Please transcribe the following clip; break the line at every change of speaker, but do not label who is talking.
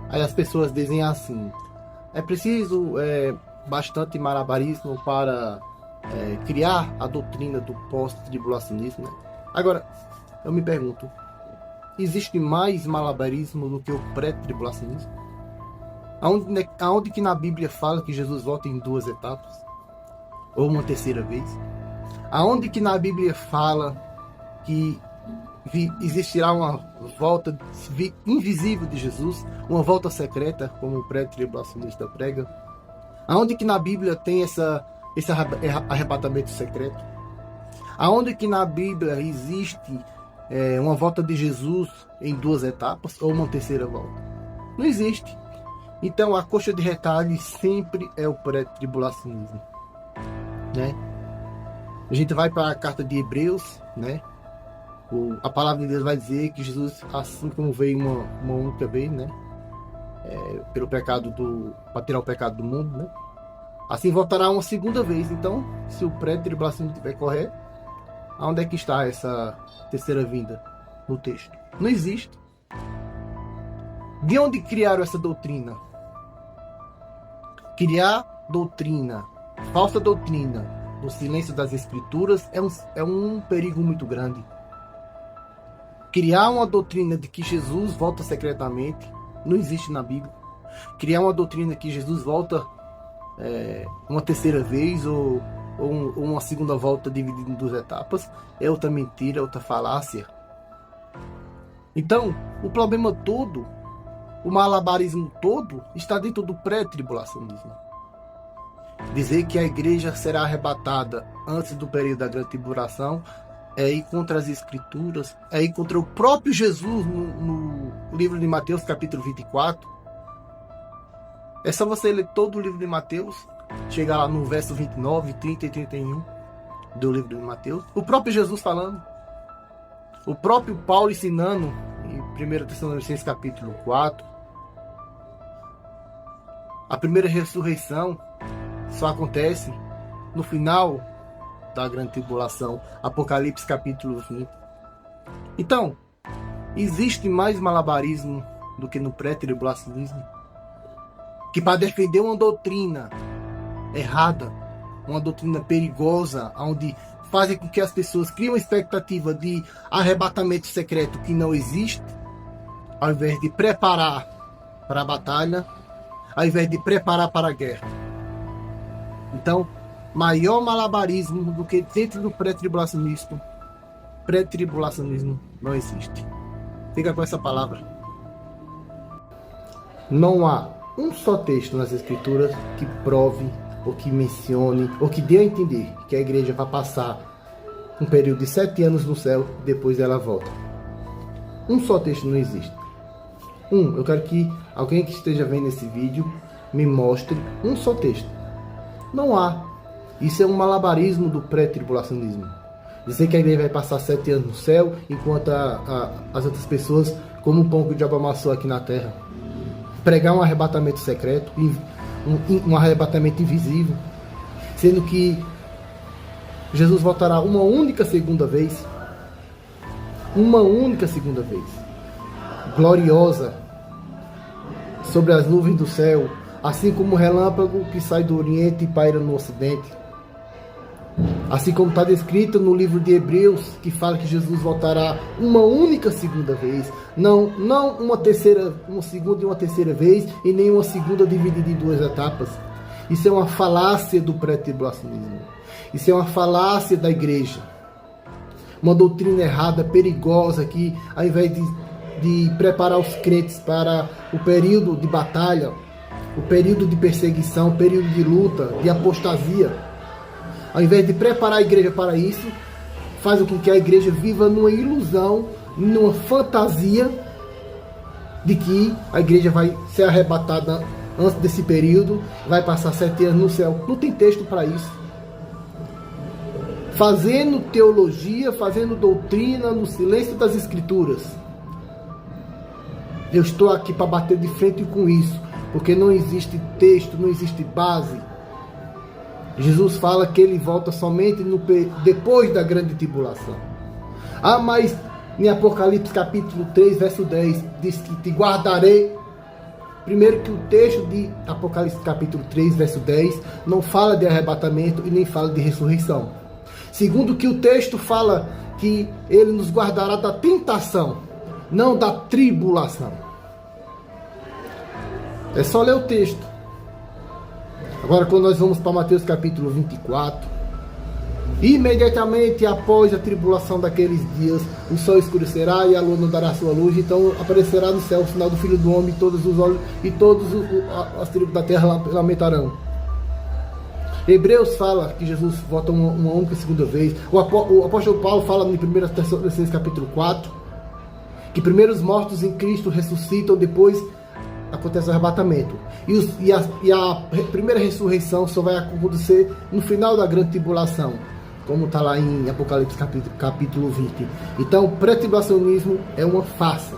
Aí as pessoas dizem assim: é preciso bastante malabarismo para criar a doutrina do pós-tribulacionismo, né? Agora, eu me pergunto: existe mais malabarismo do que o pré-tribulacionismo? Aonde que na Bíblia fala que Jesus volta em duas etapas? Ou uma terceira vez? Aonde que na Bíblia fala que existirá uma volta invisível de Jesus, uma volta secreta, como o pré-tribulacionista prega? Aonde que na Bíblia tem esse arrebatamento secreto? Aonde que na Bíblia existe uma volta de Jesus em duas etapas ou uma terceira volta? Não existe. Então a coxa de retalho sempre é o pré-tribulacionismo, né? A gente vai para a carta de Hebreus, né? A palavra de Deus vai dizer que Jesus, assim como veio uma única vez, né? Pelo pecado para tirar o pecado do mundo, né? Assim voltará uma segunda vez. Então, se o pré-tribulacionismo estiver correto, aonde é que está essa terceira vinda no texto? Não existe. De onde criaram essa doutrina? Criar doutrina, falsa doutrina, do silêncio das escrituras é um perigo muito grande. Criar uma doutrina de que Jesus volta secretamente não existe na Bíblia. Criar uma doutrina que Jesus volta uma terceira vez ou uma segunda volta dividida em duas etapas é outra mentira, outra falácia. Então, o problema todo, o malabarismo todo, está dentro do pré-tribulacionismo. Dizer que a igreja será arrebatada antes do período da grande tribulação é ir contra as escrituras, é ir contra o próprio Jesus no livro de Mateus, capítulo 24. É só você ler todo o livro de Mateus, chegar lá no verso 29, 30 e 31 do livro de Mateus. O próprio Jesus falando. O próprio Paulo ensinando em 1 Tessalonicenses capítulo 4. A primeira ressurreição só acontece no final da grande tribulação. Apocalipse capítulo 20. Então, existe mais malabarismo do que no pré-tribulacionismo? Que para defender uma doutrina errada, uma doutrina perigosa, onde fazem com que as pessoas criem uma expectativa de arrebatamento secreto que não existe, ao invés de preparar para a batalha, ao invés de preparar para a guerra. Então, maior malabarismo do que dentro do pré-tribulacionismo não existe. Fica com essa palavra. Não há um só texto nas escrituras que prove ou que mencione ou que dê a entender que a igreja vai passar um período de 7 anos no céu e depois ela volta. Um só texto não existe. Eu quero que alguém que esteja vendo esse vídeo me mostre um só texto. Não há. Isso é um malabarismo do pré-tribulacionismo. Dizer que a igreja vai passar 7 anos no céu enquanto as outras pessoas comem um pão que o diabo amassou aqui na terra. Pregar um arrebatamento secreto, um arrebatamento invisível, sendo que Jesus voltará uma única segunda vez, gloriosa, sobre as nuvens do céu, assim como o relâmpago que sai do Oriente e paira no Ocidente. Assim como está descrito no livro de Hebreus, que fala que Jesus voltará uma única segunda vez, não uma segunda e uma terceira vez, e nem uma segunda dividida em duas etapas. Isso é uma falácia do pré-tribulacionismo. Isso é uma falácia da igreja. Uma doutrina errada, perigosa, que ao invés de preparar os crentes para o período de batalha, o período de perseguição, o período de luta, de apostasia, ao invés de preparar a igreja para isso, faz com que a igreja viva numa ilusão, numa fantasia de que a igreja vai ser arrebatada antes desse período, vai passar 7 anos no céu. Não tem texto para isso. Fazendo teologia, fazendo doutrina no silêncio das escrituras. Eu estou aqui para bater de frente com isso, porque não existe texto, não existe base. Jesus fala que ele volta somente depois da grande tribulação. Mas em Apocalipse capítulo 3, verso 10, diz que te guardarei Primeiro que o texto de Apocalipse capítulo 3, verso 10, não fala de arrebatamento e nem fala de ressurreição. Segundo que o texto fala que ele nos guardará da tentação, não da tribulação. É só ler o texto. Agora, quando nós vamos para Mateus capítulo 24, imediatamente após a tribulação daqueles dias, o sol escurecerá e a lua não dará sua luz, então aparecerá no céu o sinal do Filho do Homem, e todos os olhos e todas as tribos da terra lamentarão. Hebreus fala que Jesus volta uma única segunda vez. O apóstolo Paulo fala em 1 Tessalonicenses capítulo 4, que primeiro os mortos em Cristo ressuscitam, depois acontece o arrebatamento. E a primeira ressurreição só vai acontecer no final da grande tribulação, como está lá em Apocalipse capítulo 20. Então, o pré-tribulacionismo é uma farsa.